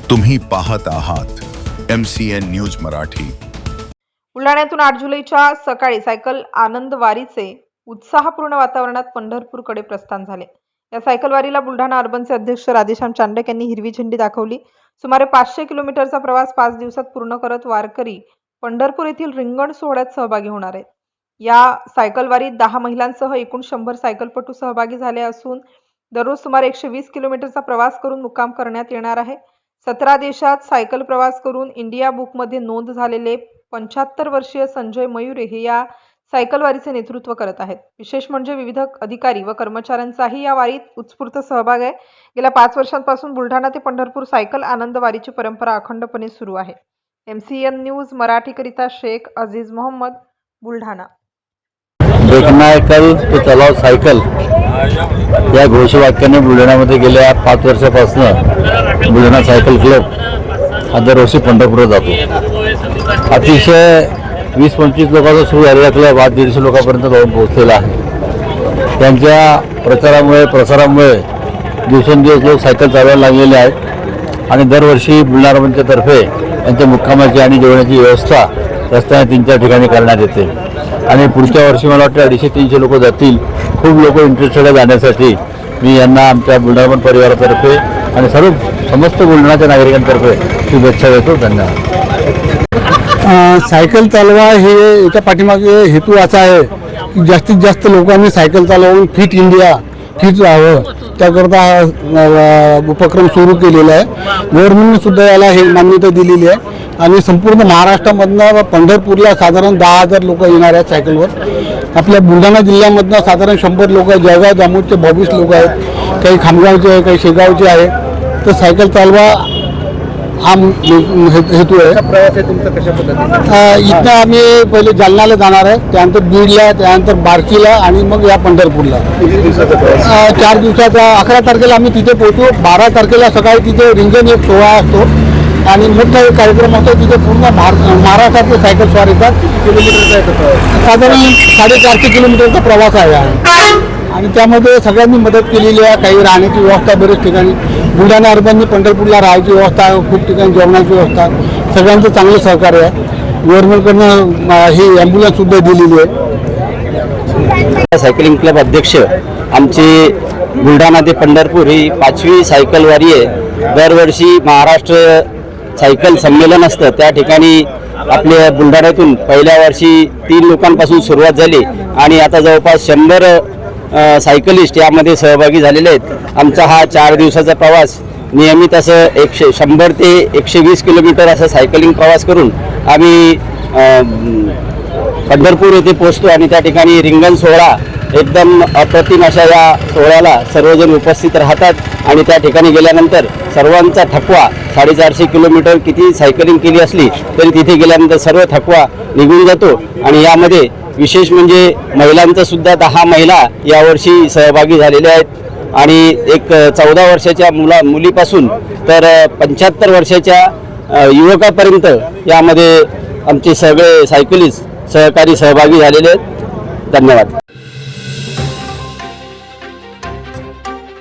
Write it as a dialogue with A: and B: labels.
A: तुम्ही पाहत आहात MCN न्यूज मराठी।
B: बुलढाण्यातून 8 जुलैच्या सकाळी सायकल आनंद वारीचे उत्साहपूर्ण वातावरणात पंढरपूरकडे प्रस्थान झाले। या सायकल वारीला बुलढाणा अर्बनचे अध्यक्ष राधेश्याम चांडक यांनी हिरवी झेंडी दाखवली। सुमारे 500 किलोमीटरचा प्रवास 5 दिवसात पूर्ण करत वारकरी पंढरपूर येथील रिंगण सोहळ्यात सहभागी होणार आहेत। या सायकल वारीत 10 महिलांसह एकूण 100 सायकलपटू सहभागी झाले असून दररोज सुमारे 120 किलोमीटरचा प्रवास करून मुक्काम करण्यात येणार आहे। 17 देशात सायकल प्रवास करून इंडिया बुकमध्ये नोंद झालेले 75 वर्षीय संजय मयुरे हे या सायकल वारीचे नेतृत्व करत आहेत। विशेष म्हणजे विविध अधिकारी व कर्मचाऱ्यांचाही या वारीत उत्स्फूर्त सहभाग आहे। गेल्या 5 वर्षांपासून बुलढाणा ते पंढरपूर सायकल आनंद वारीची परंपरा अखंडपणे सुरू आहे। MCN न्यूज मराठीकरिता शेख अजीज मोहम्मद, बुलढाणा।
C: देखना है कल तो चलाओ सायकल या घोषवाक्याने बुलढाण्यामध्ये गेल्या 5 वर्षापासून बुलढाणा सायकल क्लब हा दरवर्षी पंढरपूरला जातो। अतिशय 20-25 लोकांचा सुरू झालेला क्लब आज 150 लोकांपर्यंत जाऊन पोहोचलेला आहे। त्यांच्या प्रसारामुळे दिवसेंदिवस लोक सायकल चालवायला लागलेले आहेत आणि दरवर्षी बुलढाणा तर्फे त्यांच्या मुक्कामाची आणि जेवणाची व्यवस्था रस्त्याने 3-4 ठिकाणी करण्यात येते आणि पुढच्या वर्षी मला वाटतं 250-300 लोक जातील। खूप लोक इंटरेस्टेड जाण्यासाठी मी यांना आमच्या बुलढाणा परिवारातर्फे आणि समस्त बुलढाण्याच्या नागरिकांतर्फे शुभेच्छा देतो। धन्यवाद।
D: सायकल चालवा हे याच्या पाठीमागे हेतू असा आहे की जास्तीत जास्त लोकांनी सायकल चालवून फिट इंडिया फिट राहावं, त्याकरता हा उपक्रम सुरू केलेला आहे। गव्हर्नमेंटने सुद्धा याला हे मान्यता दिलेली आहे आणि संपूर्ण महाराष्ट्रामधनं पंढरपूरला साधारण 10,000 लोक येणार आहेत सायकलवर। आपल्या बुलढाणा जिल्ह्यामधनं साधारण 100 लोक, जळगाव जामोदचे 22 लोक आहेत, काही खामगावचे आहे, काही शेगावचे आहे। तर सायकल चालवा हा हेतू आहे।
E: प्रवास आहे तुमचा कशा पद्धतीने?
D: इथं आम्ही पहिले जालन्याला जाणार आहे, त्यानंतर बीडला, त्यानंतर बार्शीला आणि मग या पंढरपूरला।
E: किती दिवसाचा प्रवास?
D: 4 दिवसाचा। 11 तारखेला आम्ही तिथे पोहोचू। 12 तारखेला सकाळी तिथे रिंगण एक सोहळा असतो आणि मोठा एक कार्यक्रम होतो। तिथे पूर्ण महाराष्ट्रातले सायकल स्वार येतात।
E: किलोमीटरचा आहे प्रवास?
D: साधारण 450 किलोमीटरचा प्रवास आहे आणि त्यामध्ये सगळ्यांनी मदत केलेली आहे। काही राहण्याची व्यवस्था बरेच ठिकाणी, बुलढाणा अर्बननी पंढरपूरला राहायची व्यवस्था, खूप ठिकाणी जेवणाची व्यवस्था, सगळ्यांचं चांगलं सहकार्य आहे। गव्हर्नमेंटकडनं ही ॲम्ब्युलन्ससुद्धा दिलेली आहे।
C: सायकलिंग क्लब अध्यक्ष आमची बुलढाणा ते पंढरपूर ही 5वी सायकल वारी आहे। दरवर्षी महाराष्ट्र सायकल संमेलन असतं, त्या ठिकाणी आपल्या बुलढाण्यातून पहिल्या वर्षी 3 लोकांपासून सुरुवात झाली आणि आता जवळपास 100 सायकलिस्ट यामध्ये सहभागी झालेले आहेत। आमचा हा 4 दिवसाचा प्रवास नियमित असं 100 ते 120 किलोमीटर असं सायकलिंग प्रवास करून आम्ही पंढरपूर येथे पोहोचतो आणि त्या ठिकाणी रिंगण सोहळा एकदम अप्रतिम अशा या सोहळ्याला सर्वजण उपस्थित राहतात आणि त्या ठिकाणी गेल्यानंतर सर्वांचा थकवा 450 किलोमीटर किती सायकलिंग केली असली तरी तिथे गेल्यानंतर सर्व थकवा निघून जातो। आणि यामध्ये विशेष म्हणजे महिलांचा सुद्धा 10 महिला यावर्षी सहभागी झालेल्या आहेत आणि एक 14 वर्षाच्या मुलीपासून तर 75 वर्षाच्या युवकापर्यंत यामध्ये आमचे सगळे सायकलिस्ट सहकारी सहभागी झालेले आहेत। धन्यवाद।